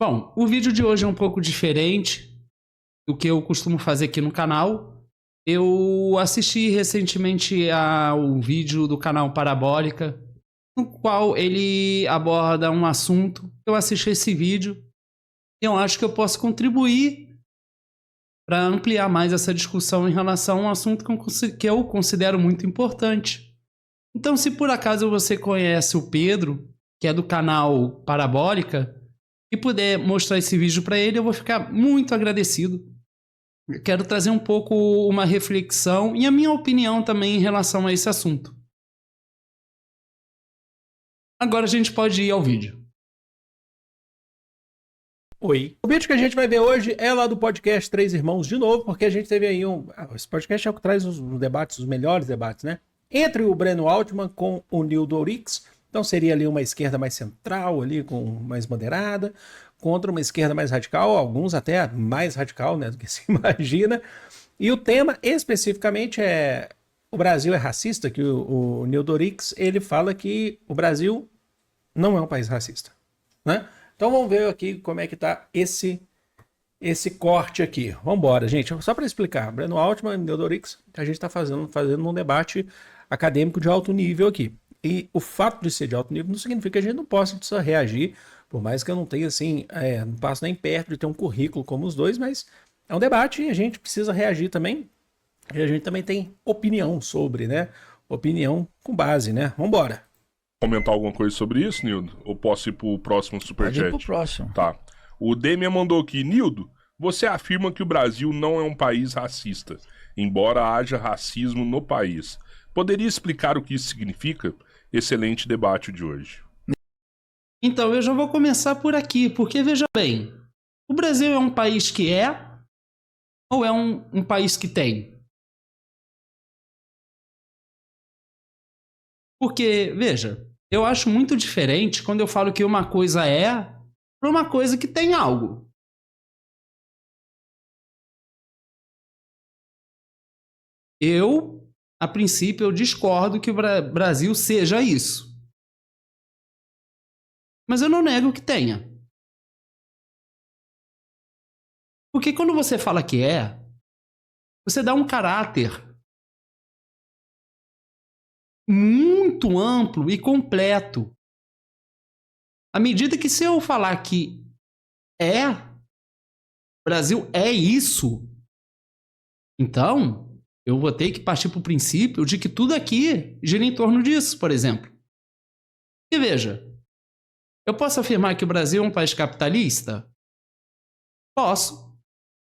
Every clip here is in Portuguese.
Bom, o vídeo de hoje é um pouco diferente do que eu costumo fazer aqui no canal. Eu assisti recentemente ao vídeo do canal Parabólica, no qual ele aborda um assunto. Eu assisti esse vídeo e eu acho que eu posso contribuir para ampliar mais essa discussão em relação a um assunto que eu considero muito importante. Então, se por acaso você conhece o Pedro, que é do canal Parabólica, e puder mostrar esse vídeo para ele, eu vou ficar muito agradecido. Eu quero trazer um pouco uma reflexão e a minha opinião também em relação a esse assunto. Agora a gente pode ir ao vídeo. Oi. O vídeo que a gente vai ver hoje é lá do podcast Três Irmãos de novo, porque a gente teve aí esse podcast é o que traz os debates, os melhores debates, né? Entre o Breno Altman com o Nildo Ourix. Então seria ali uma esquerda mais central, ali com mais moderada, contra uma esquerda mais radical, alguns até mais radical, né, do que se imagina. E o tema especificamente é o Brasil é racista, que o Nildo Ourix, ele fala que o Brasil não é um país racista, né? Então vamos ver aqui como é que tá esse corte aqui. Vamos embora, gente. Só para explicar, Breno Altman e Nildo Ourix, a gente está fazendo um debate acadêmico de alto nível aqui. E o fato de ser de alto nível não significa que a gente não possa reagir, por mais que eu não tenha, assim, não passo nem perto de ter um currículo como os dois, mas é um debate e a gente precisa reagir também. E a gente também tem opinião sobre, né? Opinião com base, né? Vamos embora. Comentar alguma coisa sobre isso, Nildo? Ou posso ir pro próximo superchat? Pode ir pro próximo. Tá. O Demian mandou aqui. Nildo, você afirma que o Brasil não é um país racista, embora haja racismo no país. Poderia explicar o que isso significa? Excelente debate de hoje. Então, eu já vou começar por aqui, porque veja bem, o Brasil é um país que é ou é um país que tem? Porque, veja, eu acho muito diferente quando eu falo que uma coisa é para uma coisa que tem algo. A princípio, eu discordo que o Brasil seja isso. Mas eu não nego que tenha. Porque quando você fala que é, você dá um caráter muito amplo e completo. À medida que se eu falar que o Brasil é isso, então eu vou ter que partir para o princípio de que tudo aqui gira em torno disso, por exemplo. E veja, eu posso afirmar que o Brasil é um país capitalista? Posso.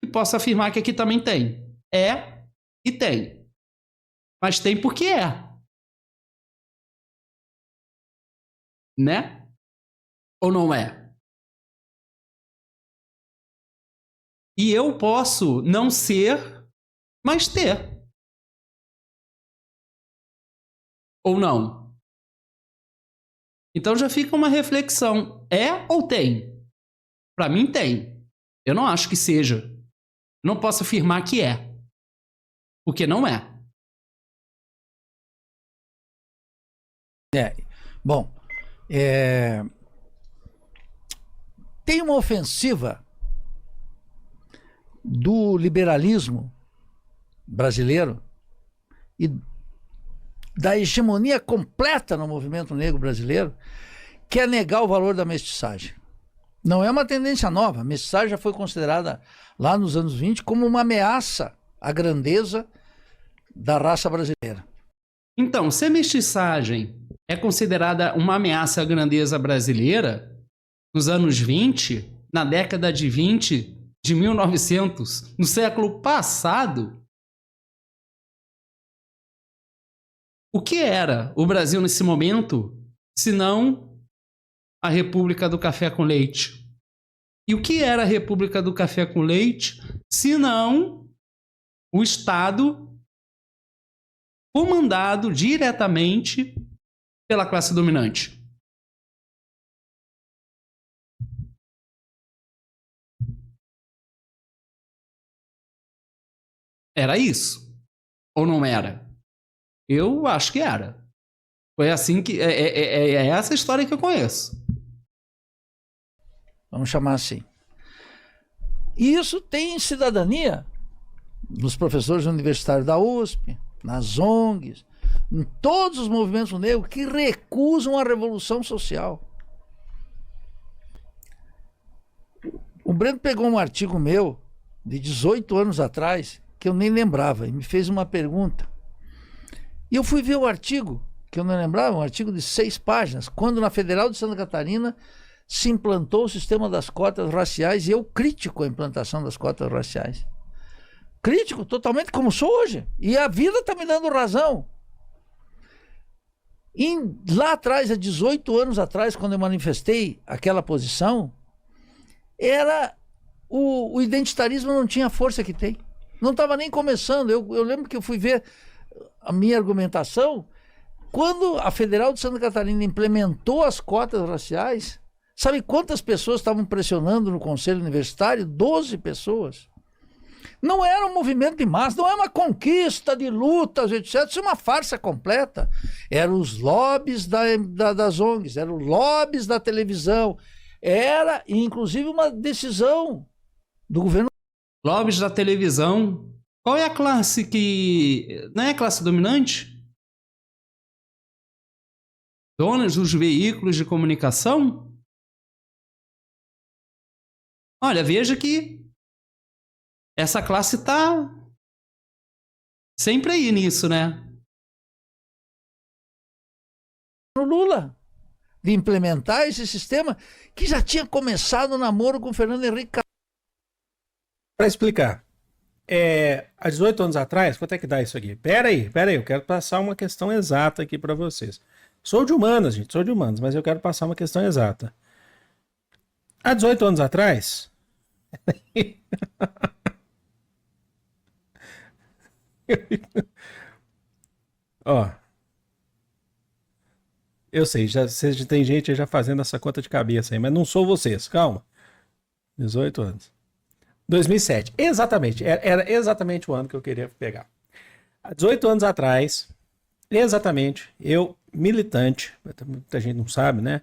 E posso afirmar que aqui também tem. É e tem. Mas tem porque é. Né? Ou não é? E eu posso não ser, mas ter. Ou não? Então já fica uma reflexão. É ou tem? Para mim tem. Eu não acho que seja. Não posso afirmar que é. Porque não é. Bom, tem uma ofensiva do liberalismo brasileiro e da hegemonia completa no movimento negro brasileiro, que é negar o valor da mestiçagem. Não é uma tendência nova. A mestiçagem já foi considerada lá nos anos 20 como uma ameaça à grandeza da raça brasileira. Então, se a mestiçagem é considerada uma ameaça à grandeza brasileira, nos anos 20, na década de 20, de 1900, no século passado, o que era o Brasil nesse momento, se não a República do Café com Leite? E o que era a República do Café com Leite, se não o Estado comandado diretamente pela classe dominante? Era isso? Ou não era? Eu acho que era. Foi assim que... É essa história que eu conheço. vamos chamar assim. E isso tem cidadania nos professores universitários da USP, nas ONGs, em todos os movimentos negros que recusam a revolução social. O Breno pegou um artigo meu de 18 anos atrás, que eu nem lembrava, e me fez uma pergunta. E eu fui ver o artigo, que eu não lembrava, um artigo de 6 páginas, quando na Federal de Santa Catarina se implantou o sistema das cotas raciais, e eu critico a implantação das cotas raciais. Crítico totalmente, como sou hoje. E a vida está me dando razão. E lá atrás, há 18 anos atrás, quando eu manifestei aquela posição, o identitarismo não tinha a força que tem. Não estava nem começando. Eu lembro que eu fui ver a minha argumentação quando a Federal de Santa Catarina implementou as cotas raciais. Sabe quantas pessoas estavam pressionando no Conselho Universitário? 12 pessoas. Não era um movimento de massa, não é uma conquista de lutas, etc. Isso é uma farsa completa. Eram os lobbies das ONGs, eram os lobbies da televisão. Era, inclusive, uma decisão do governo. Lobbies da televisão. Qual é a classe que... Não é a classe dominante? Donas dos veículos de comunicação? Olha, veja que essa classe está sempre aí nisso, né? No Lula, de implementar esse sistema que já tinha começado o namoro com o Fernando Henrique. Para explicar, há 18 anos atrás, quanto é que dá isso aqui? Pera aí, eu quero passar uma questão exata aqui para vocês. Sou de humanas, gente, sou de humanas, mas eu quero passar uma questão exata. Há 18 anos atrás... Ó, eu sei, já tem gente já fazendo essa conta de cabeça aí, mas não sou vocês, calma. 18 anos. 2007, exatamente, era exatamente o ano que eu queria pegar. Há 18 anos atrás, exatamente, eu, militante, muita gente não sabe, né?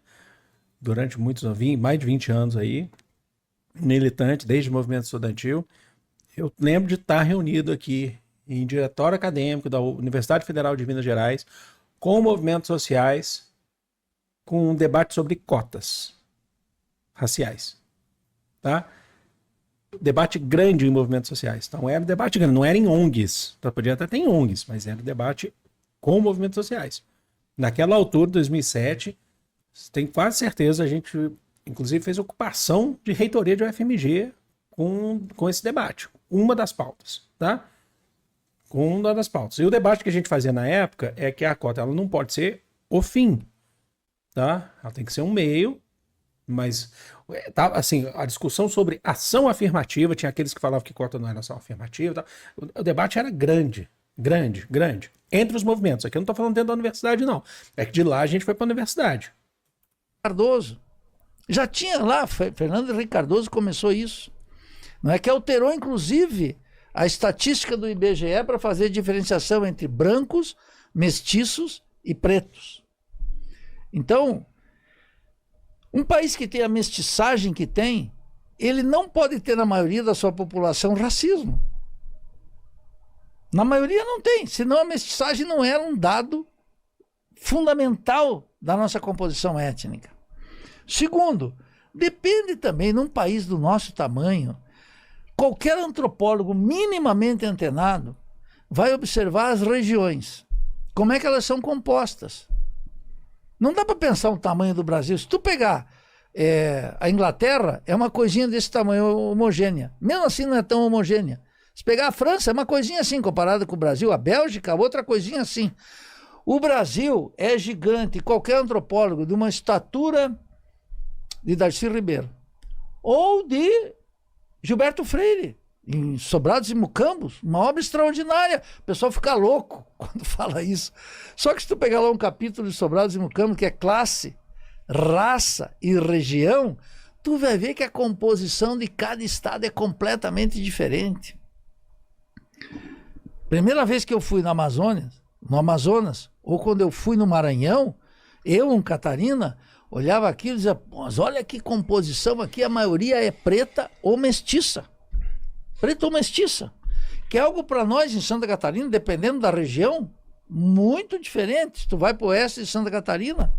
Durante muitos anos, mais de 20 anos aí, militante, desde o movimento estudantil, eu lembro de estar reunido aqui em diretório acadêmico da Universidade Federal de Minas Gerais, com movimentos sociais, com um debate sobre cotas raciais, tá? Debate grande em movimentos sociais. Então era um debate grande, não era em ONGs, podia até ter em ONGs, mas era um debate com movimentos sociais. Naquela altura, 2007, tenho quase certeza, a gente inclusive fez ocupação de reitoria de UFMG com esse debate, uma das pautas, tá? Uma das pautas. E o debate que a gente fazia na época é que a cota ela não pode ser o fim, tá? Ela tem que ser um meio, mas tá, assim, a discussão sobre ação afirmativa, tinha aqueles que falavam que cota não era ação afirmativa, tá? O debate era grande, entre os movimentos. Aqui eu não estou falando dentro da universidade, não. É que de lá a gente foi para a universidade. Cardoso. Já tinha lá, Fernando Henrique Cardoso começou isso. Não é que alterou, inclusive, a estatística do IBGE para fazer diferenciação entre brancos, mestiços e pretos. Então, um país que tem a mestiçagem que tem, ele não pode ter na maioria da sua população racismo. Na maioria não tem, senão a mestiçagem não era um dado fundamental da nossa composição étnica. Segundo, depende também, num país do nosso tamanho, qualquer antropólogo minimamente antenado vai observar as regiões, como é que elas são compostas. Não dá para pensar o tamanho do Brasil. Se tu pegar a Inglaterra, é uma coisinha desse tamanho homogênea. Mesmo assim não é tão homogênea. Se pegar a França, é uma coisinha assim, comparada com o Brasil. A Bélgica, outra coisinha assim. O Brasil é gigante. Qualquer antropólogo de uma estatura de Darcy Ribeiro ou de Gilberto Freire, em Sobrados e Mucambos, uma obra extraordinária. O pessoal fica louco quando fala isso. Só que se tu pegar lá um capítulo de Sobrados e Mucambos, que é classe, raça e região, tu vai ver que a composição de cada estado é completamente diferente. Primeira vez que eu fui no Amazonas, ou quando eu fui no Maranhão, eu, em Catarina, Olhava aquilo e dizia, mas olha que composição aqui, a maioria é preta ou mestiça. Preta ou mestiça. Que é algo para nós em Santa Catarina, dependendo da região, muito diferente. Se tu vai para o oeste de Santa Catarina,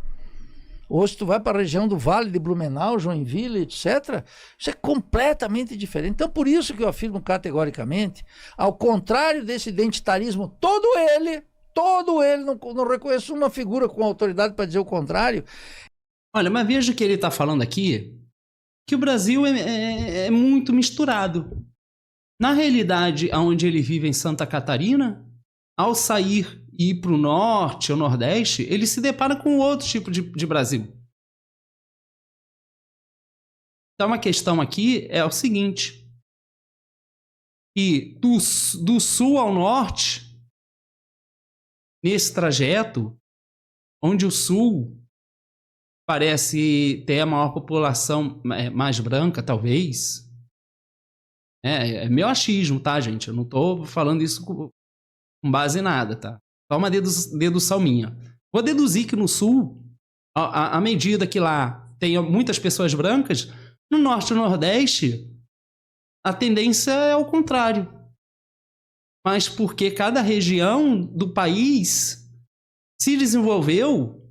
ou se tu vai para a região do Vale de Blumenau, Joinville, etc., isso é completamente diferente. Então, por isso que eu afirmo categoricamente, ao contrário desse identitarismo, todo ele, não reconheço uma figura com autoridade para dizer o contrário. Olha, mas veja o que ele está falando aqui, que o Brasil é muito misturado. Na realidade, onde ele vive em Santa Catarina, ao sair e ir para o norte ou nordeste, ele se depara com outro tipo de Brasil. Então, uma questão aqui é o seguinte, que do sul ao norte, nesse trajeto, onde o sul parece ter a maior população mais branca, talvez. É meu achismo, tá, gente? Eu não tô falando isso com base em nada, tá? Só uma dedução minha. Vou deduzir que no sul, à medida que lá tem muitas pessoas brancas, no norte e no nordeste, a tendência é o contrário. Mas porque cada região do país se desenvolveu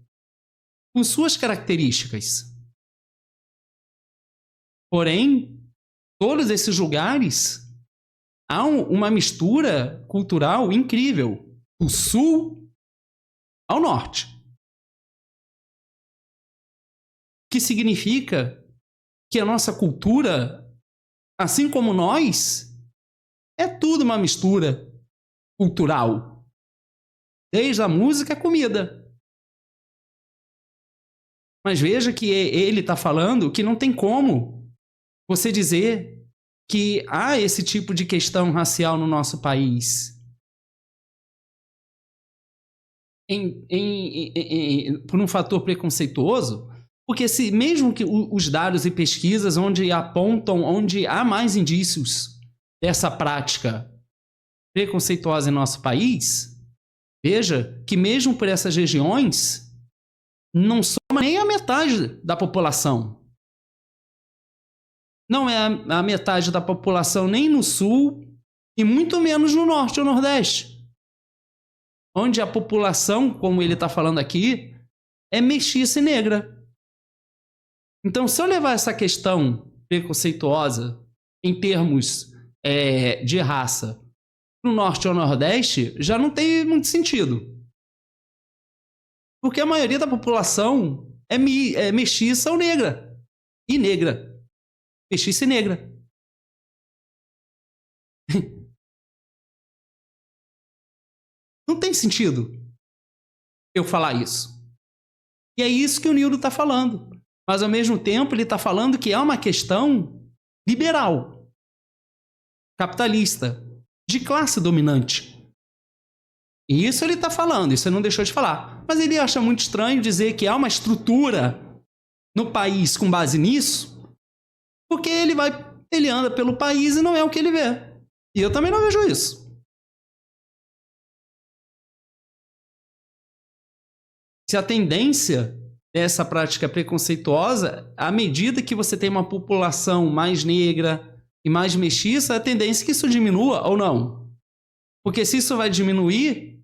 com suas características. Porém, todos esses lugares há uma mistura cultural incrível, do sul ao norte. Que significa que a nossa cultura, assim como nós, é tudo uma mistura cultural. Desde a música à comida. Mas veja que ele está falando que não tem como você dizer que há esse tipo de questão racial no nosso país. Por um fator preconceituoso, porque se mesmo que os dados e pesquisas onde apontam, onde há mais indícios dessa prática preconceituosa em nosso país, veja que mesmo por essas regiões não soma nem a metade da população. Não é a metade da população nem no sul e muito menos no norte ou nordeste, onde a população, como ele está falando aqui, é mestiça e negra. Então, se eu levar essa questão preconceituosa em termos de raça no norte ou nordeste, já não tem muito sentido. Porque a maioria da população é mestiça ou negra. E negra. Mestiça e negra. Não tem sentido eu falar isso. E é isso que o Nildo está falando. Mas, ao mesmo tempo, ele está falando que é uma questão liberal, capitalista, de classe dominante. E isso ele está falando, isso ele não deixou de falar. Mas ele acha muito estranho dizer que há uma estrutura no país com base nisso, porque ele anda pelo país e não é o que ele vê. E eu também não vejo isso. Se a tendência dessa prática preconceituosa, à medida que você tem uma população mais negra e mais mestiça, a tendência é que isso diminua ou não. Porque se isso vai diminuir,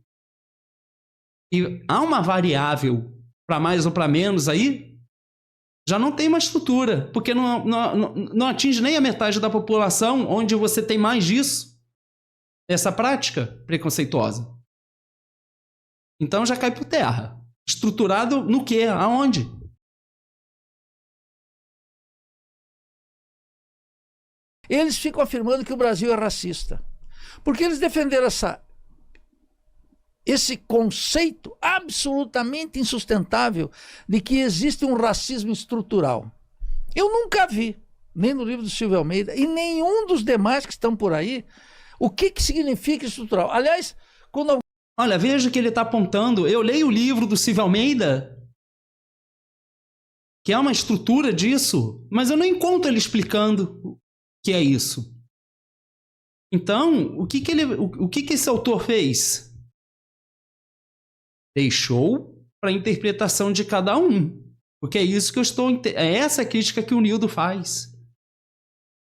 e há uma variável para mais ou para menos aí, já não tem uma estrutura, porque não atinge nem a metade da população onde você tem mais disso, essa prática preconceituosa. Então já cai por terra. Estruturado no quê? Aonde? Eles ficam afirmando que o Brasil é racista. Porque eles defenderam esse conceito absolutamente insustentável de que existe um racismo estrutural. Eu nunca vi, nem no livro do Silvio Almeida, e nenhum dos demais que estão por aí, o que significa estrutural. Aliás, quando... Olha, veja o que ele está apontando. Eu leio o livro do Silvio Almeida, que é uma estrutura disso, mas eu não encontro ele explicando o que é isso. Então, o que esse autor fez? Deixou para a interpretação de cada um. Porque é isso que eu estou... É essa crítica que o Nildo faz.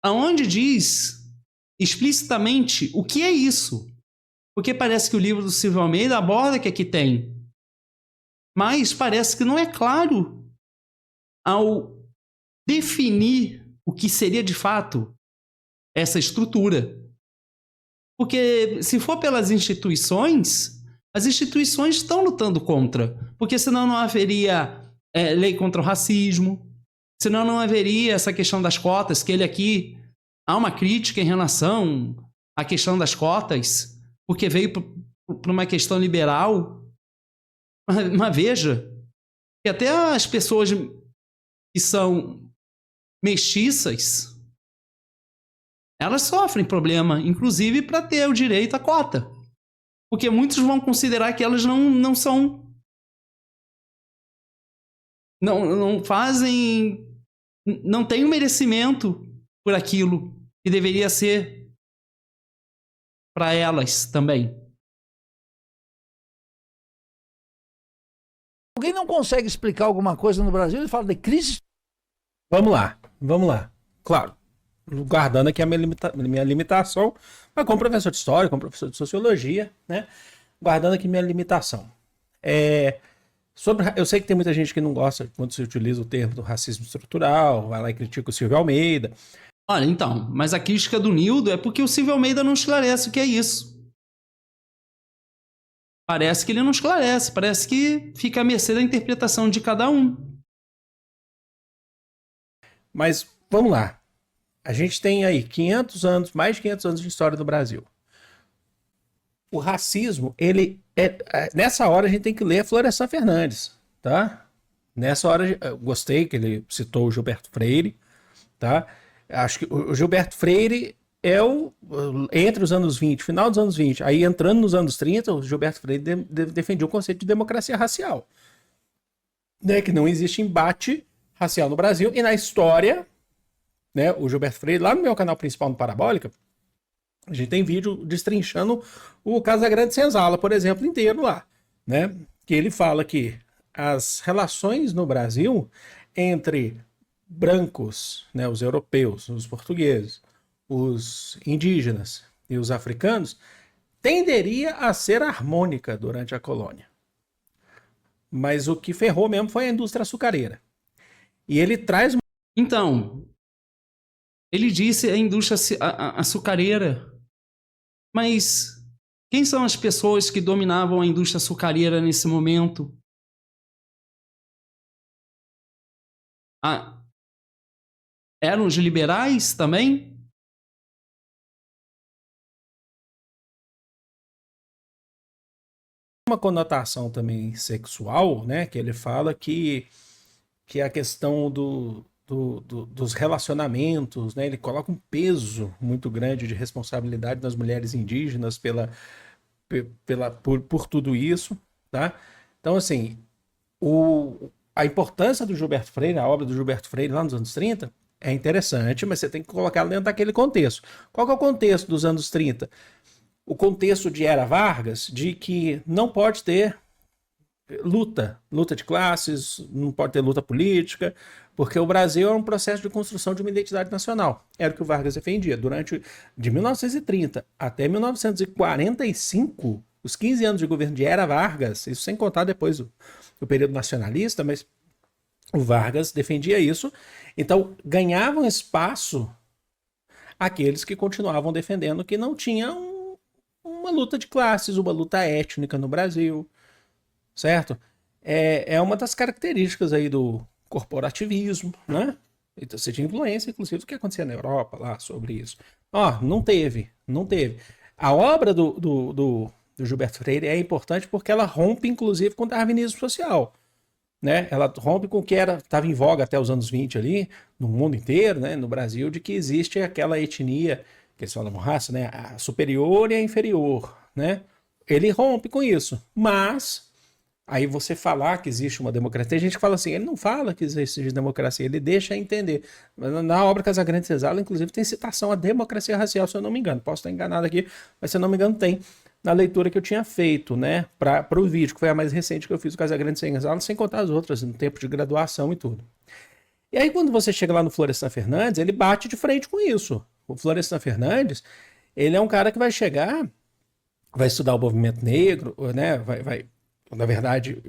Aonde diz explicitamente o que é isso. Porque parece que o livro do Silvio Almeida aborda que aqui tem. Mas parece que não é claro ao definir o que seria de fato essa estrutura. Porque se for pelas instituições, as instituições estão lutando contra. Porque senão não haveria lei contra o racismo, senão não haveria essa questão das cotas, que ele aqui há uma crítica em relação à questão das cotas, porque veio por uma questão liberal. Mas veja, que até as pessoas que são mestiças, elas sofrem problema, inclusive para ter o direito à cota. Porque muitos vão considerar que elas não são... Não fazem... Não têm o merecimento por aquilo que deveria ser para elas também. Alguém não consegue explicar alguma coisa no Brasil, ele fala de crise. Vamos lá. Claro, guardando aqui a minha limitação, mas como professor de história, como professor de sociologia, né? Guardando aqui minha limitação. Eu sei que tem muita gente que não gosta quando se utiliza o termo do racismo estrutural, vai lá e critica o Silvio Almeida. Olha, então, mas a crítica do Nildo é porque o Silvio Almeida não esclarece o que é isso. Parece que ele não esclarece, parece que fica à mercê da interpretação de cada um. Mas vamos lá. A gente tem aí 500 anos, mais de 500 anos de história do Brasil. O racismo, nessa hora a gente tem que ler a Florestan Fernandes, tá? Nessa hora, eu gostei que ele citou o Gilberto Freire, tá? Acho que o Gilberto Freire entre os anos 20, final dos anos 20, aí entrando nos anos 30, o Gilberto Freire defendia o conceito de democracia racial, né? Que não existe embate racial no Brasil, e na história, né, o Gilberto Freire, lá no meu canal principal no Parabólica, a gente tem vídeo destrinchando o Casagrande Senzala, por exemplo, inteiro lá, né? Que ele fala que as relações no Brasil entre brancos, né, os europeus, os portugueses, os indígenas e os africanos, tenderia a ser harmônica durante a colônia. Mas o que ferrou mesmo foi a indústria açucareira. E ele traz... Então, ele disse a indústria açucareira, mas quem são as pessoas que dominavam a indústria açucareira nesse momento? Eram os liberais também? Uma conotação também sexual, né? Que ele fala que a questão dos relacionamentos, né? Ele coloca um peso muito grande de responsabilidade das mulheres indígenas por tudo isso, tá? Então, assim, a importância do Gilberto Freire, a obra do Gilberto Freire lá nos anos 30, é interessante, mas você tem que colocar dentro daquele contexto. Qual que é o contexto dos anos 30? O contexto de Era Vargas, de que não pode ter luta de classes, não pode ter luta política, porque o Brasil é um processo de construção de uma identidade nacional. Era o que o Vargas defendia. De 1930 até 1945, os 15 anos de governo de Era Vargas, isso sem contar depois o período nacionalista, mas o Vargas defendia isso. Então, ganhavam espaço aqueles que continuavam defendendo que não tinha uma luta de classes, uma luta étnica no Brasil, certo? É uma das características aí do corporativismo, né? Então, você tinha influência, inclusive, do que acontecia na Europa lá sobre isso. Não teve. A obra do Gilberto Freire é importante porque ela rompe, inclusive, com o darwinismo social, né? Ela rompe com o que estava em voga até os anos 20 ali, no mundo inteiro, né? No Brasil, de que existe aquela etnia, que eles falam raça, né? A superior e a inferior, né? Ele rompe com isso, mas Aí você falar que existe uma democracia, tem gente que fala assim, ele não fala que existe democracia, ele deixa entender. Na obra Casagrande Senzala, inclusive, tem citação à democracia racial, se eu não me engano. Posso estar enganado aqui, mas se eu não me engano tem. Na leitura que eu tinha feito, né, para o vídeo, que foi a mais recente que eu fiz, o Casagrande Senzala, sem contar as outras, no tempo de graduação e tudo. E aí quando você chega lá no Florestan Fernandes, ele bate de frente com isso. O Florestan Fernandes, ele é um cara que vai chegar, vai estudar o movimento negro, né, vai na verdade,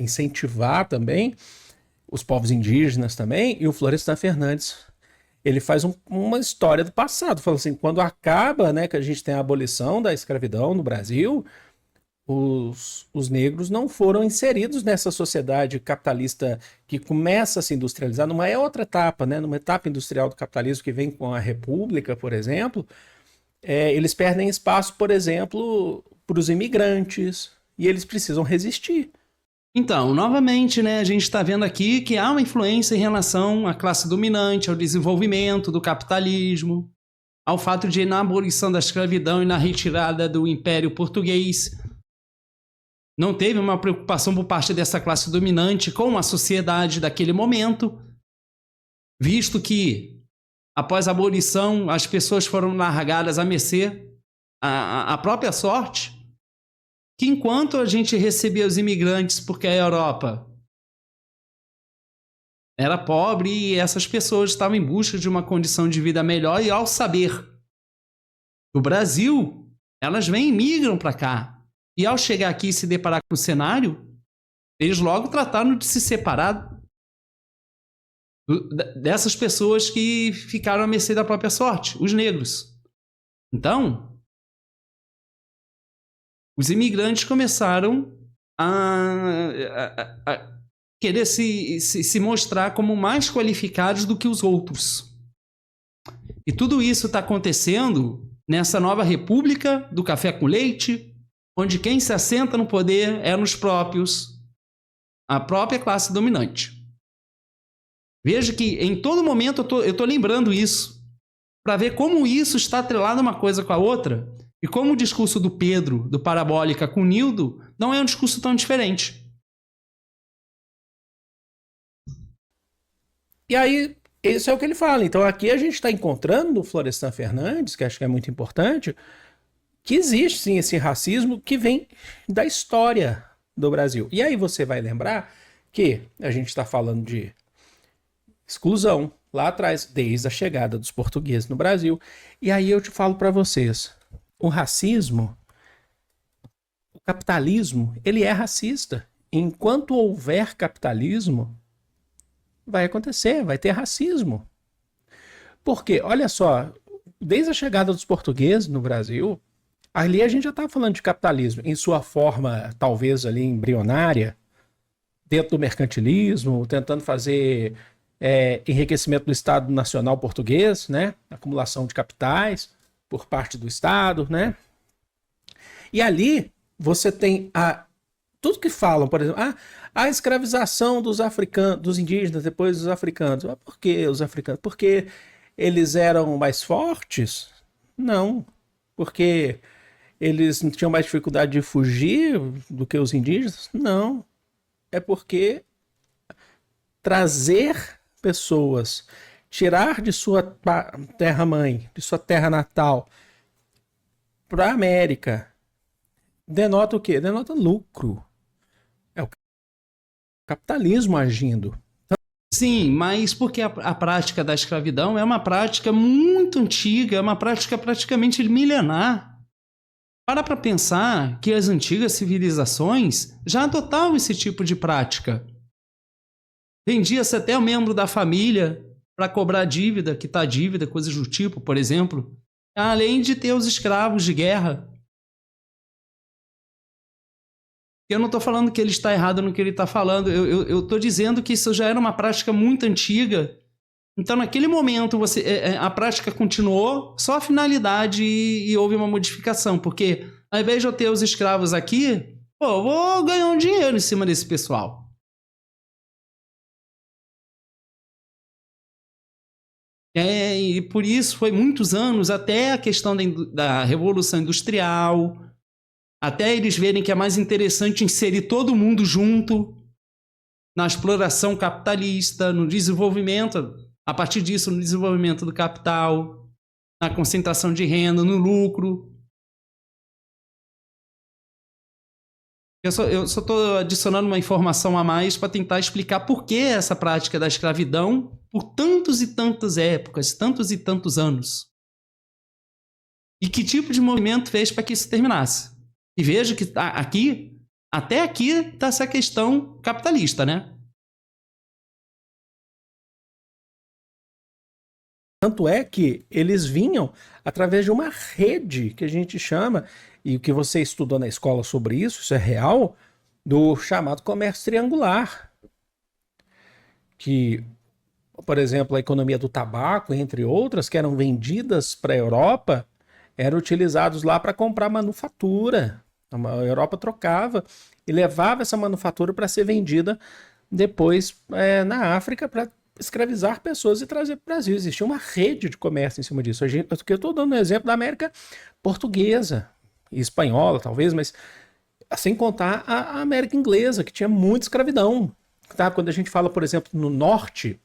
incentivar também os povos indígenas também, e o Florestan Fernandes, ele faz uma história do passado, fala assim, quando acaba, né, que a gente tem a abolição da escravidão no Brasil, os negros não foram inseridos nessa sociedade capitalista que começa a se industrializar, numa outra etapa, né, numa etapa industrial do capitalismo que vem com a República, por exemplo, eles perdem espaço, por exemplo, para os imigrantes, e eles precisam resistir. Então, novamente, né, a gente está vendo aqui que há uma influência em relação à classe dominante, ao desenvolvimento do capitalismo, ao fato de na abolição da escravidão e na retirada do Império Português, não teve uma preocupação por parte dessa classe dominante com a sociedade daquele momento, visto que, após a abolição, as pessoas foram largadas à mercê, à própria sorte, que enquanto a gente recebia os imigrantes porque a Europa era pobre e essas pessoas estavam em busca de uma condição de vida melhor, e ao saber do Brasil, elas vêm e migram para cá. E ao chegar aqui e se deparar com o cenário, eles logo trataram de se separar dessas pessoas que ficaram à mercê da própria sorte, os negros. Então, os imigrantes começaram a querer se mostrar como mais qualificados do que os outros. E tudo isso está acontecendo nessa nova república do café com leite, onde quem se assenta no poder é nos próprios, a própria classe dominante. Veja que em todo momento eu estou lembrando isso, para ver como isso está atrelado uma coisa com a outra, e como o discurso do Pedro, do Parabólica com o Nildo, não é um discurso tão diferente. E aí, isso é o que ele fala. Então aqui a gente está encontrando no Florestan Fernandes, que acho que é muito importante, que existe sim esse racismo que vem da história do Brasil. E aí você vai lembrar que a gente está falando de exclusão lá atrás, desde a chegada dos portugueses no Brasil. E aí eu te falo para vocês, o racismo, o capitalismo, ele é racista. Enquanto houver capitalismo, vai acontecer, vai ter racismo. Porque, olha só, desde a chegada dos portugueses no Brasil, ali a gente já está falando de capitalismo, em sua forma, talvez ali embrionária, dentro do mercantilismo, tentando fazer enriquecimento do Estado Nacional Português, né? Acumulação de capitais por parte do Estado, né? E ali você tem tudo que falam, por exemplo, a escravização dos africanos, dos indígenas, depois dos africanos. Por que os africanos? Porque eles eram mais fortes? Não. Porque eles tinham mais dificuldade de fugir do que os indígenas? Não. É porque trazer pessoas, tirar de sua terra-mãe, de sua terra natal, para a América, denota o quê? Denota lucro. É o capitalismo agindo. Sim, mas porque a prática da escravidão é uma prática muito antiga, é uma prática praticamente milenar. Para pensar que as antigas civilizações já adotavam esse tipo de prática. Vendia-se até o membro da família para cobrar dívida, quitar dívida, coisas do tipo, por exemplo. Além de ter os escravos de guerra. Eu não estou falando que ele está errado no que ele está falando. Eu estou dizendo que isso já era uma prática muito antiga. Então, naquele momento, a prática continuou, só a finalidade e houve uma modificação. Porque, ao invés de eu ter os escravos aqui, eu vou ganhar um dinheiro em cima desse pessoal. E por isso foi muitos anos, até a questão da Revolução Industrial, até eles verem que é mais interessante inserir todo mundo junto na exploração capitalista, no desenvolvimento, a partir disso, no desenvolvimento do capital, na concentração de renda, no lucro. Eu só estou adicionando uma informação a mais para tentar explicar por que essa prática da escravidão por tantos e tantas épocas, tantos e tantos anos. E que tipo de movimento fez para que isso terminasse. E veja que até aqui está essa questão capitalista, né? Tanto é que eles vinham através de uma rede que a gente chama, e o que você estudou na escola sobre isso é real, do chamado comércio triangular. Que, por exemplo, a economia do tabaco, entre outras, que eram vendidas para a Europa, eram utilizados lá para comprar manufatura. A Europa trocava e levava essa manufatura para ser vendida depois na África para escravizar pessoas e trazer para o Brasil. Existia uma rede de comércio em cima disso. Eu estou dando um exemplo da América portuguesa e espanhola, talvez, mas sem contar a América inglesa, que tinha muita escravidão. Tá? Quando a gente fala, por exemplo, no norte,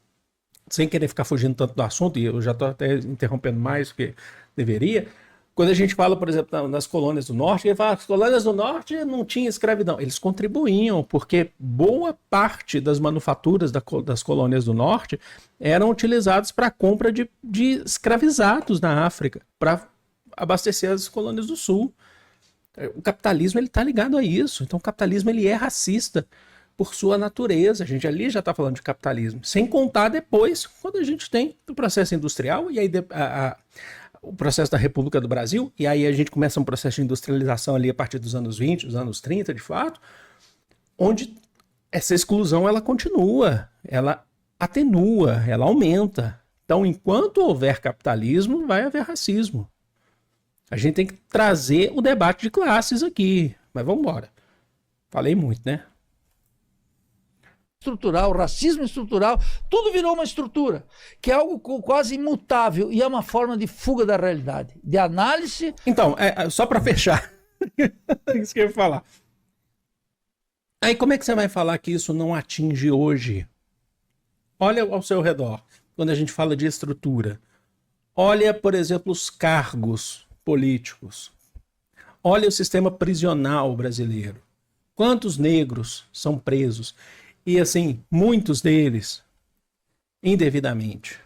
sem querer ficar fugindo tanto do assunto, e eu já estou até interrompendo mais do que deveria, quando a gente fala, por exemplo, nas colônias do norte, ele fala que as colônias do norte não tinham escravidão. Eles contribuíam, porque boa parte das manufaturas das colônias do norte eram utilizadas para a compra de escravizados na África, para abastecer as colônias do sul. O capitalismo está ligado a isso. Então o capitalismo ele é racista por sua natureza. A gente ali já está falando de capitalismo. Sem contar depois, quando a gente tem o processo industrial, e aí o processo da República do Brasil, e aí a gente começa um processo de industrialização ali a partir dos anos 20, dos anos 30, de fato, onde essa exclusão ela continua, ela atenua, ela aumenta. Então, enquanto houver capitalismo, vai haver racismo. A gente tem que trazer o debate de classes aqui, mas vamos embora. Falei muito, né? Estrutural, racismo estrutural, tudo virou uma estrutura, que é algo quase imutável e é uma forma de fuga da realidade, de análise. Então, só para fechar, isso que eu ia falar. Aí como é que você vai falar que isso não atinge hoje? Olha ao seu redor, quando a gente fala de estrutura. Olha, por exemplo, os cargos políticos. Olha o sistema prisional brasileiro. Quantos negros são presos? E assim, muitos deles indevidamente.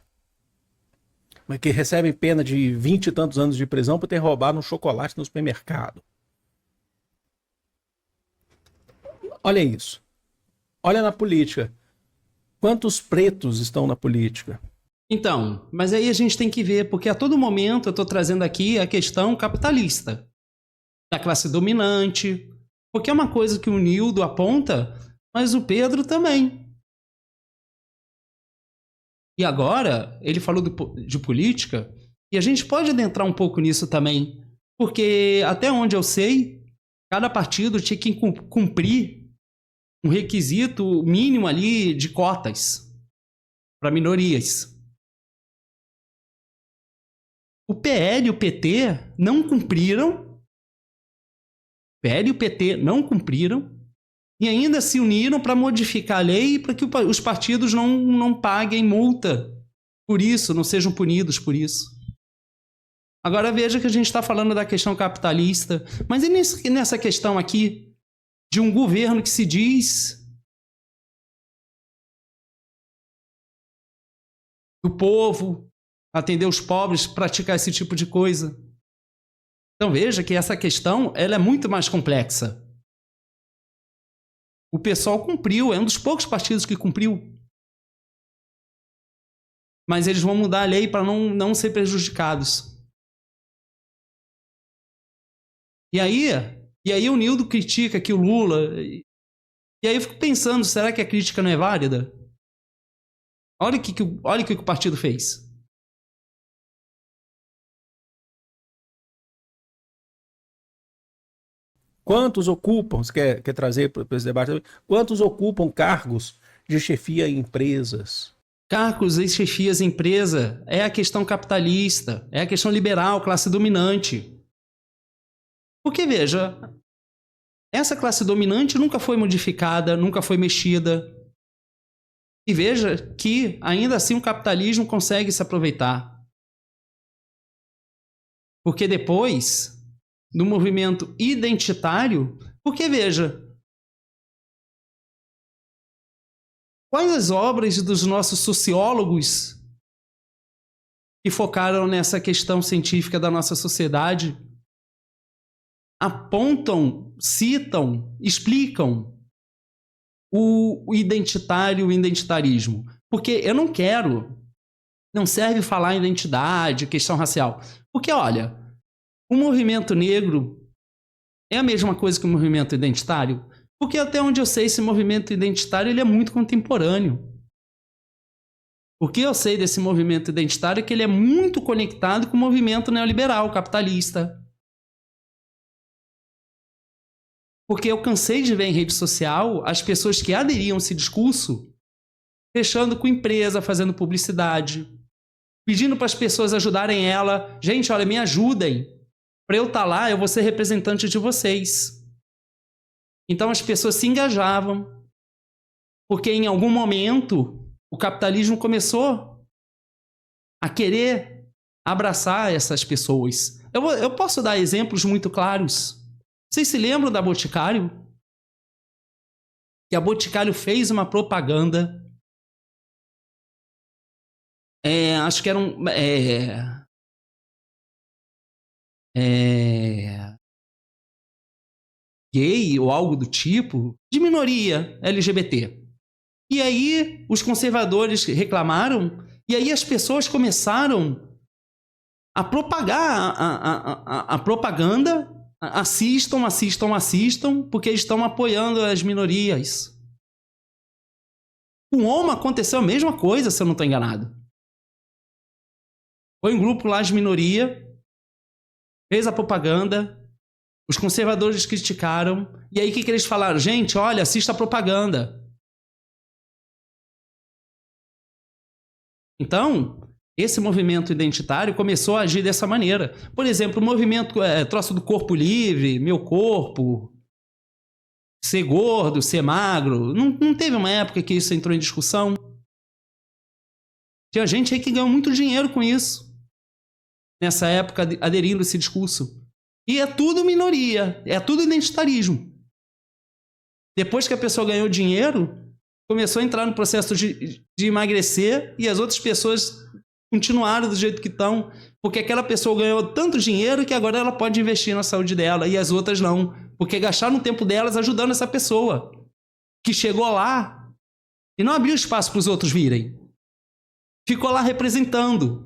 Mas que recebem pena de 20 e tantos anos de prisão por ter roubado um chocolate no supermercado. Olha isso. Olha na política. Quantos pretos estão na política? Então, mas aí a gente tem que ver, porque a todo momento eu estou trazendo aqui a questão capitalista, da classe dominante, porque é uma coisa que o Nildo aponta, mas o Pedro também. E agora, ele falou de política, e a gente pode adentrar um pouco nisso também, porque até onde eu sei, cada partido tinha que cumprir um requisito mínimo ali de cotas para minorias. O PL e o PT não cumpriram. O PL e o PT não cumpriram. E ainda se uniram para modificar a lei para que os partidos não paguem multa por isso, não sejam punidos por isso. Agora veja que a gente está falando da questão capitalista, mas e nessa questão aqui de um governo que se diz do povo, atender os pobres, praticar esse tipo de coisa? Então veja que essa questão ela é muito mais complexa. O PSOL cumpriu, é um dos poucos partidos que cumpriu. Mas eles vão mudar a lei para não ser prejudicados. E aí o Nildo critica aqui o Lula. E aí eu fico pensando, será que a crítica não é válida? Olha o que o partido fez. Quantos ocupam, você quer trazer para esse debate, quantos ocupam cargos de chefia em empresas? Cargos e chefias em empresa é a questão capitalista, é a questão liberal, classe dominante. Porque, veja, essa classe dominante nunca foi modificada, nunca foi mexida. E veja que, ainda assim, o capitalismo consegue se aproveitar. Porque depois do movimento identitário, porque veja, quais as obras dos nossos sociólogos que focaram nessa questão científica da nossa sociedade apontam, citam, explicam o identitário, o identitarismo? Porque eu não quero, não serve falar em identidade, questão racial. Porque, olha, o movimento negro é a mesma coisa que o movimento identitário? Porque até onde eu sei, esse movimento identitário ele é muito contemporâneo. O que eu sei desse movimento identitário é que ele é muito conectado com o movimento neoliberal, capitalista. Porque eu cansei de ver em rede social as pessoas que aderiam a esse discurso fechando com empresa, fazendo publicidade, pedindo para as pessoas ajudarem ela. Gente, olha, me ajudem. Para eu estar lá, eu vou ser representante de vocês. Então as pessoas se engajavam, porque em algum momento o capitalismo começou a querer abraçar essas pessoas. Eu posso dar exemplos muito claros. Vocês se lembram da Boticário? Que a Boticário fez uma propaganda. Acho que era gay ou algo do tipo, de minoria LGBT. E aí os conservadores reclamaram, e aí as pessoas começaram a propagar a propaganda. Assistam, porque estão apoiando as minorias. Com Oma aconteceu a mesma coisa, se eu não estou enganado. Foi um grupo lá de minoria, fez a propaganda, os conservadores criticaram, e aí o que eles falaram? Gente, olha, assista a propaganda. Então, esse movimento identitário começou a agir dessa maneira. Por exemplo, o movimento troço do corpo livre, meu corpo, ser gordo, ser magro. Não teve uma época que isso entrou em discussão? Tinha gente aí que ganhou muito dinheiro com isso. Nessa época, aderindo a esse discurso. E é tudo minoria, é tudo identitarismo. Depois que a pessoa ganhou dinheiro, começou a entrar no processo de emagrecer e as outras pessoas continuaram do jeito que estão, porque aquela pessoa ganhou tanto dinheiro que agora ela pode investir na saúde dela e as outras não, porque gastaram o tempo delas ajudando essa pessoa que chegou lá e não abriu espaço para os outros virem. Ficou lá representando.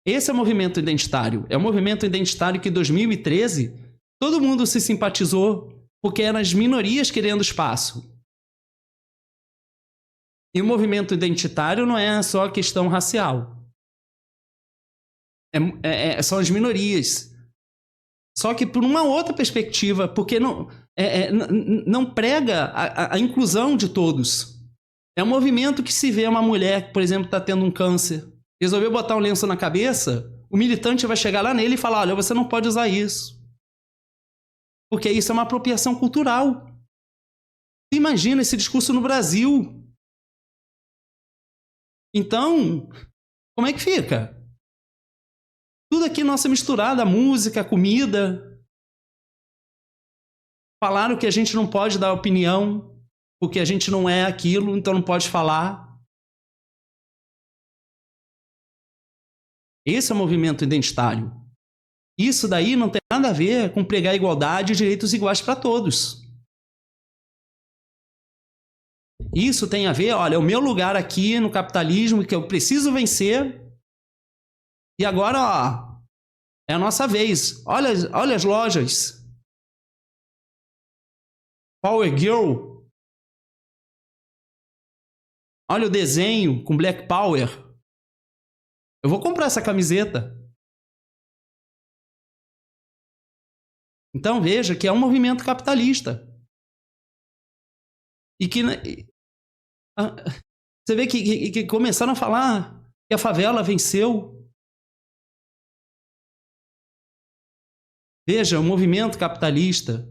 Esse é o movimento identitário. É o movimento identitário que em 2013 todo mundo se simpatizou porque eram as minorias querendo espaço. E o movimento identitário não é só a questão racial. São as minorias. Só que por uma outra perspectiva, porque não prega a inclusão de todos. É um movimento que se vê uma mulher que, por exemplo, está tendo um câncer, resolveu botar um lenço na cabeça, o militante vai chegar lá nele e falar, olha, você não pode usar isso. Porque isso é uma apropriação cultural. Imagina esse discurso no Brasil. Então, como é que fica? Tudo aqui nossa misturada, a música, a comida. Falaram que a gente não pode dar opinião, porque a gente não é aquilo, então não pode falar. Esse é o movimento identitário. Isso daí não tem nada a ver com pregar igualdade e direitos iguais para todos. Isso tem a ver, olha, o meu lugar aqui no capitalismo, que eu preciso vencer. E agora, ó, é a nossa vez. Olha as lojas. Power Girl. Olha o desenho com Black Power. Eu vou comprar essa camiseta. Então veja que é um movimento capitalista. E que você vê que começaram a falar que a favela venceu. Veja, o movimento capitalista,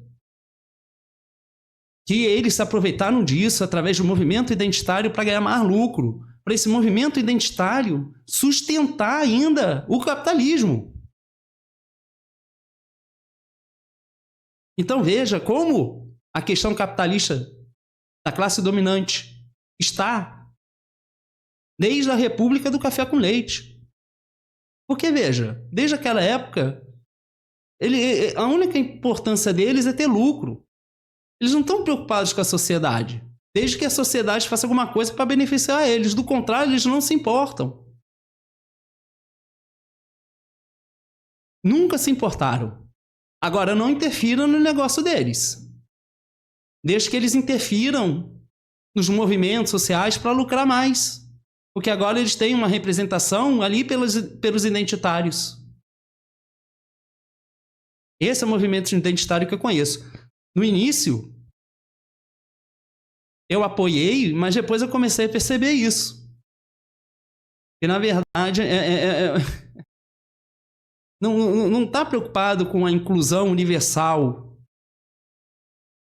que eles se aproveitaram disso através do movimento identitário para ganhar mais lucro, para esse movimento identitário sustentar ainda o capitalismo. Então veja como a questão capitalista da classe dominante está desde a República do Café com Leite. Porque veja, desde aquela época, a única importância deles é ter lucro. Eles não estão preocupados com a sociedade, desde que a sociedade faça alguma coisa para beneficiar eles. Do contrário, eles não se importam. Nunca se importaram. Agora, não interfiram no negócio deles. Desde que eles interfiram nos movimentos sociais para lucrar mais. Porque agora eles têm uma representação ali pelos identitários. Esse é o movimento identitário que eu conheço. No início, eu apoiei, mas depois eu comecei a perceber isso. Que, na verdade, não está preocupado com a inclusão universal.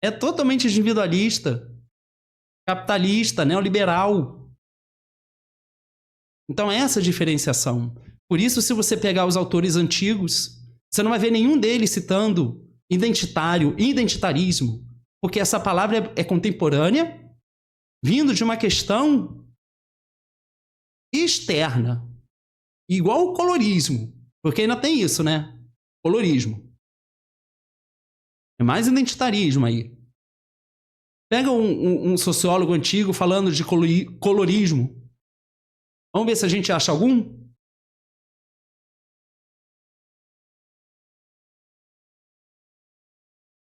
É totalmente individualista, capitalista, neoliberal. Então, essa é a diferenciação. Por isso, se você pegar os autores antigos, você não vai ver nenhum deles citando identitário, identitarismo, porque essa palavra é contemporânea, vindo de uma questão externa, igual o colorismo, porque ainda tem isso, né? Colorismo. É mais identitarismo aí. Pega um sociólogo antigo falando de colorismo. Vamos ver se a gente acha algum?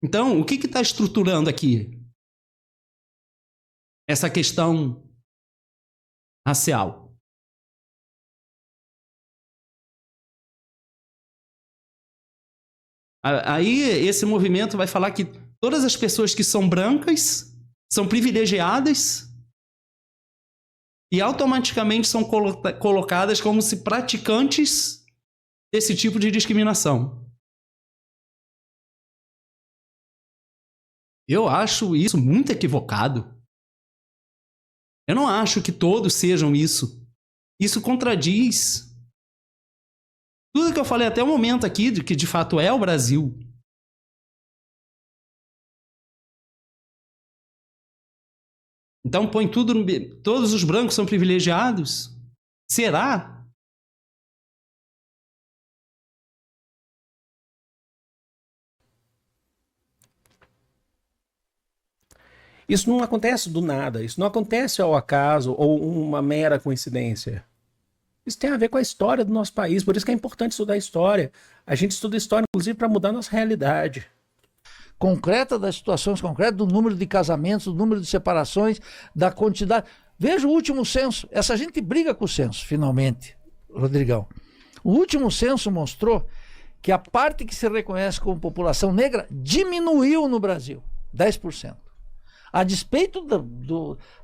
Então, o que está estruturando aqui? Essa questão racial. Aí, esse movimento vai falar que todas as pessoas que são brancas são privilegiadas e automaticamente são colocadas como se praticantes desse tipo de discriminação. Eu acho isso muito equivocado. Eu não acho que todos sejam isso. Isso contradiz tudo que eu falei até o momento aqui, de que de fato é o Brasil. Então põe tudo todos os brancos são privilegiados? Será? Isso não acontece do nada, isso não acontece ao acaso ou uma mera coincidência. Isso tem a ver com a história do nosso país, por isso que é importante estudar história. A gente estuda história, inclusive, para mudar a nossa realidade. Concreta, das situações concretas, do número de casamentos, do número de separações, da quantidade. Veja o último censo. Essa gente briga com o censo, finalmente, Rodrigão. O último censo mostrou que a parte que se reconhece como população negra diminuiu no Brasil, 10%. A despeito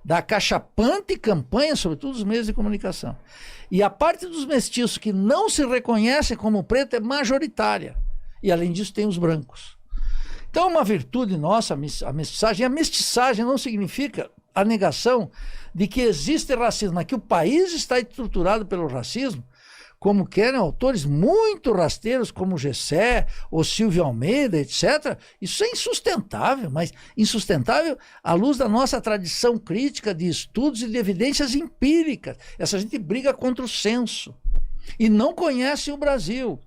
da cachapante campanha, sobretudo dos meios de comunicação. E a parte dos mestiços que não se reconhecem como preto é majoritária. E além disso tem os brancos. Então, uma virtude nossa, a mestiçagem. A mestiçagem não significa a negação de que existe racismo, mas que o país está estruturado pelo racismo, como querem autores muito rasteiros, como Gessé, ou Silvio Almeida, etc. Isso é insustentável, mas insustentável à luz da nossa tradição crítica de estudos e de evidências empíricas. Essa gente briga contra o censo e não conhece o Brasil.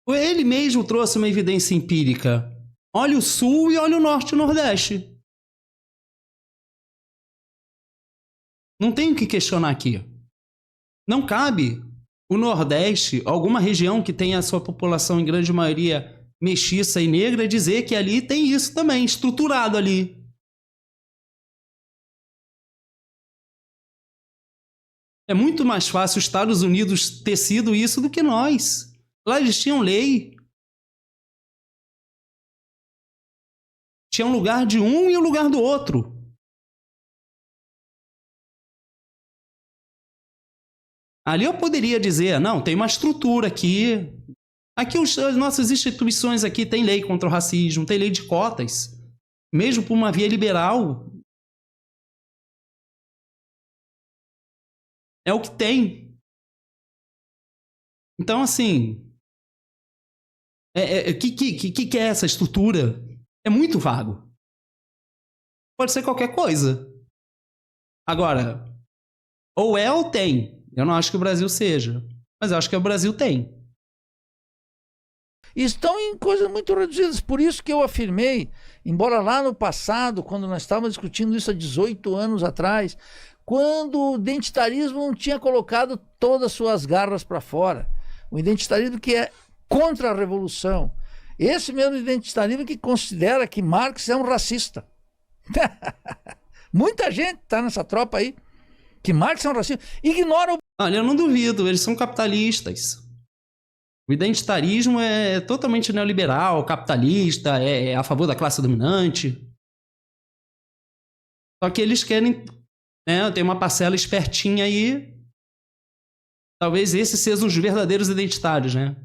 Ele mesmo trouxe uma evidência empírica. Olha o Sul e olha o Norte e o Nordeste. Não tem o que questionar aqui. Não cabe o Nordeste, alguma região que tenha a sua população em grande maioria mestiça e negra, dizer que ali tem isso também, estruturado ali. É muito mais fácil os Estados Unidos ter sido isso do que nós. Lá eles tinham lei. Tinha um lugar de um e um lugar do outro. Ali eu poderia dizer, não, tem uma estrutura aqui. Aqui as nossas instituições aqui tem lei contra o racismo, tem lei de cotas. Mesmo por uma via liberal. É o que tem. Então, assim... que é essa estrutura? É muito vago. Pode ser qualquer coisa. Agora, ou é ou tem. Eu não acho que o Brasil seja. Mas eu acho que o Brasil tem. Estão em coisas muito reduzidas. Por isso que eu afirmei, embora lá no passado, quando nós estávamos discutindo isso há 18 anos atrás, quando o identitarismo não tinha colocado todas as suas garras para fora. O identitarismo que é contra a revolução. Esse mesmo identitarismo que considera que Marx é um racista. Muita gente está nessa tropa aí, que Marx é um racista. Ignora o... Olha, eu não duvido, eles são capitalistas. O identitarismo é totalmente neoliberal, capitalista, é a favor da classe dominante. Só que eles querem, né, tem uma parcela espertinha aí. Talvez esses sejam os verdadeiros identitários, né?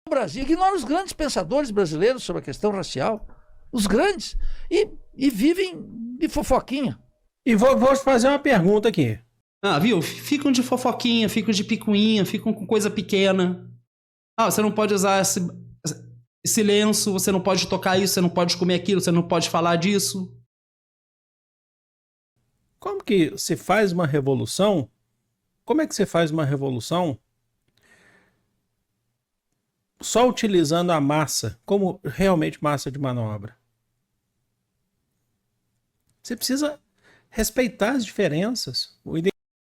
O Brasil ignora os grandes pensadores brasileiros sobre a questão racial. Os grandes. E vivem de fofoquinha. E vou fazer uma pergunta aqui. Ah, viu? Ficam de fofoquinha, ficam de picuinha, ficam com coisa pequena. Ah, você não pode usar esse lenço, você não pode tocar isso, você não pode comer aquilo, você não pode falar disso. Como que se faz uma revolução? Como é que você faz uma revolução só utilizando a massa como realmente massa de manobra? Você precisa respeitar as diferenças.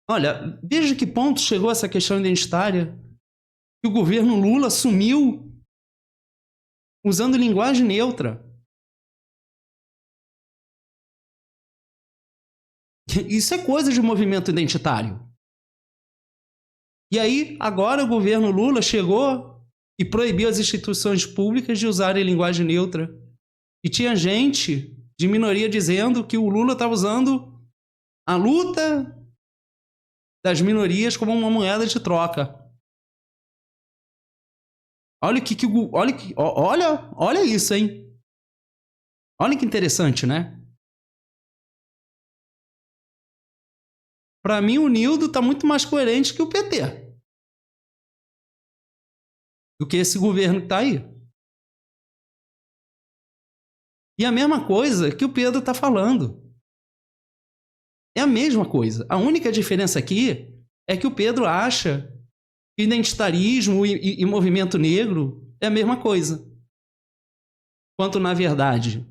Olha, veja que ponto chegou essa questão identitária. Que o governo Lula assumiu usando linguagem neutra. Isso é coisa de movimento identitário. E aí, agora o governo Lula chegou e proibiu as instituições públicas de usarem linguagem neutra. E tinha gente de minoria dizendo que o Lula estava usando a luta das minorias como uma moeda de troca. Olha isso, hein? Olha que interessante, né? Para mim, o Nildo está muito mais coerente que o PT. Do que esse governo que está aí. E a mesma coisa que o Pedro está falando. É a mesma coisa. A única diferença aqui é que o Pedro acha que identitarismo e movimento negro é a mesma coisa. Quanto, na verdade,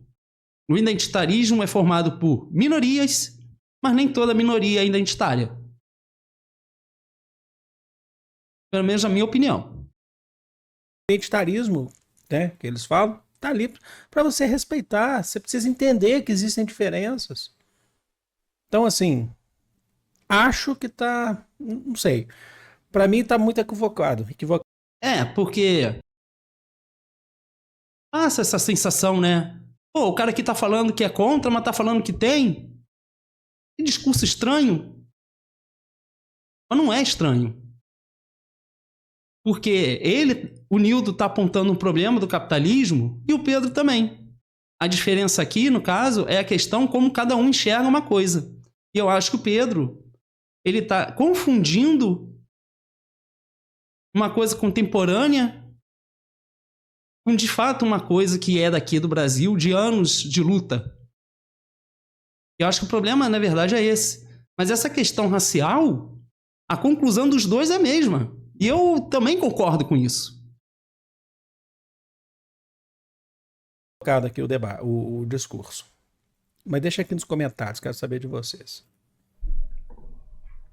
o identitarismo é formado por minorias, mas nem toda minoria é identitária. Pelo menos na minha opinião. O identitarismo, né, que eles falam, tá ali para você respeitar. Você precisa entender que existem diferenças. Então, assim, acho que tá... Não sei. Para mim tá muito equivocado. É, porque... passa essa sensação, né? Pô, o cara aqui tá falando que é contra, mas tá falando que tem. Que discurso estranho. Mas não é estranho. Porque o Nildo tá apontando um problema do capitalismo e o Pedro também. A diferença aqui, no caso, é a questão como cada um enxerga uma coisa. E eu acho que o Pedro, ele tá confundindo uma coisa contemporânea com, de fato, uma coisa que é daqui do Brasil, de anos de luta. Eu acho que o problema, na verdade, é esse. Mas essa questão racial, a conclusão dos dois é a mesma. E eu também concordo com isso. Colocado aqui o discurso. Mas deixa aqui nos comentários, quero saber de vocês.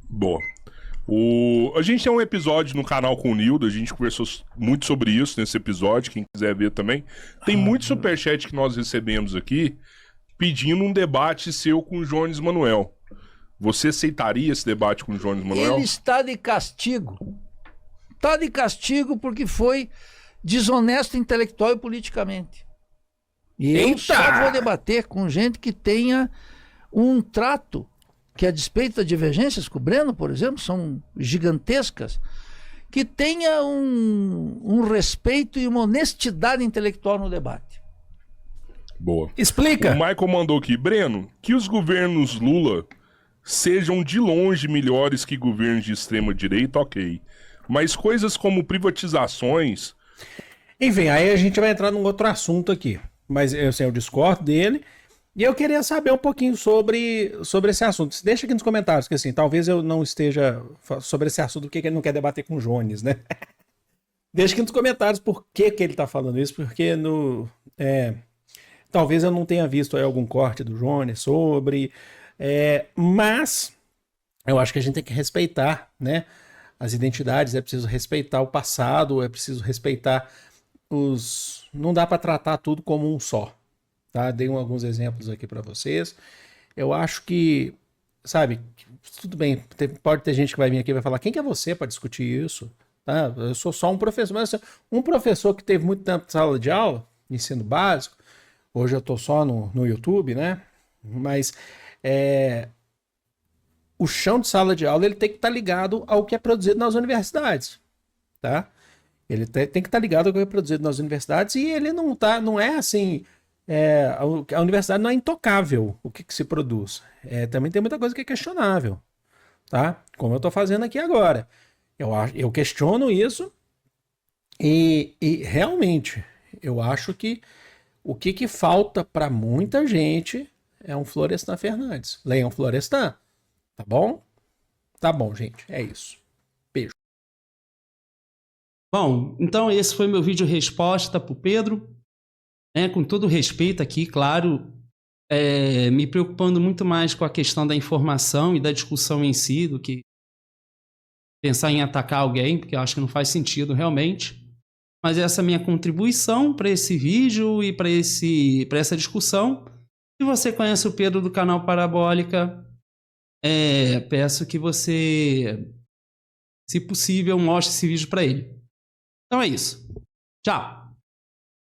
Boa. A gente tem um episódio no canal com o Nildo, a gente conversou muito sobre isso nesse episódio, quem quiser ver também. Tem muito superchat que nós recebemos aqui pedindo um debate seu com o Jones Manuel. Você aceitaria esse debate com o Jones Manuel? Ele está de castigo. Está de castigo porque foi desonesto intelectual e politicamente. E eu só vou debater com gente que tenha um trato que, a despeito das divergências com o Breno, por exemplo, são gigantescas, que tenha um respeito e uma honestidade intelectual no debate. Boa. Explica. O Michael mandou aqui, Breno, que os governos Lula sejam de longe melhores que governos de extrema direita, ok. Mas coisas como privatizações... Enfim, aí a gente vai entrar num outro assunto aqui. Mas eu discordo dele. E eu queria saber um pouquinho sobre esse assunto. Deixa aqui nos comentários, que assim, talvez eu não esteja sobre esse assunto, porque ele não quer debater com o Jones, né? Deixa aqui nos comentários por que ele tá falando isso, porque talvez eu não tenha visto aí algum corte do Jones sobre... mas eu acho que a gente tem que respeitar, né, as identidades, é preciso respeitar o passado, é preciso respeitar não dá para tratar tudo como um só, tá? Dei alguns exemplos aqui para vocês. Eu acho que, sabe, tudo bem, pode ter gente que vai vir aqui e vai falar, quem que é você para discutir isso? Tá? Eu sou só um professor, mas um professor que teve muito tempo de sala de aula, ensino básico, hoje eu tô só no YouTube, né? Mas o chão de sala de aula ele tem que estar ligado ao que é produzido nas universidades, tá? Ele tem que estar ligado ao que é produzido nas universidades e ele não é assim, a universidade não é intocável o que se produz. Também tem muita coisa que é questionável, tá? Como eu estou fazendo aqui agora. Eu questiono isso e realmente eu acho que o que falta para muita gente é um Florestan Fernandes. Leiam Florestan. Tá bom? Tá bom, gente. É isso. Beijo. Bom, então esse foi meu vídeo resposta pro Pedro. Com todo respeito aqui, claro, me preocupando muito mais com a questão da informação e da discussão em si do que pensar em atacar alguém, porque eu acho que não faz sentido realmente. Mas essa é a minha contribuição para esse vídeo e para essa discussão. Se você conhece o Pedro do canal Parabólica, peço que você, se possível, mostre esse vídeo para ele. Então é isso. Tchau!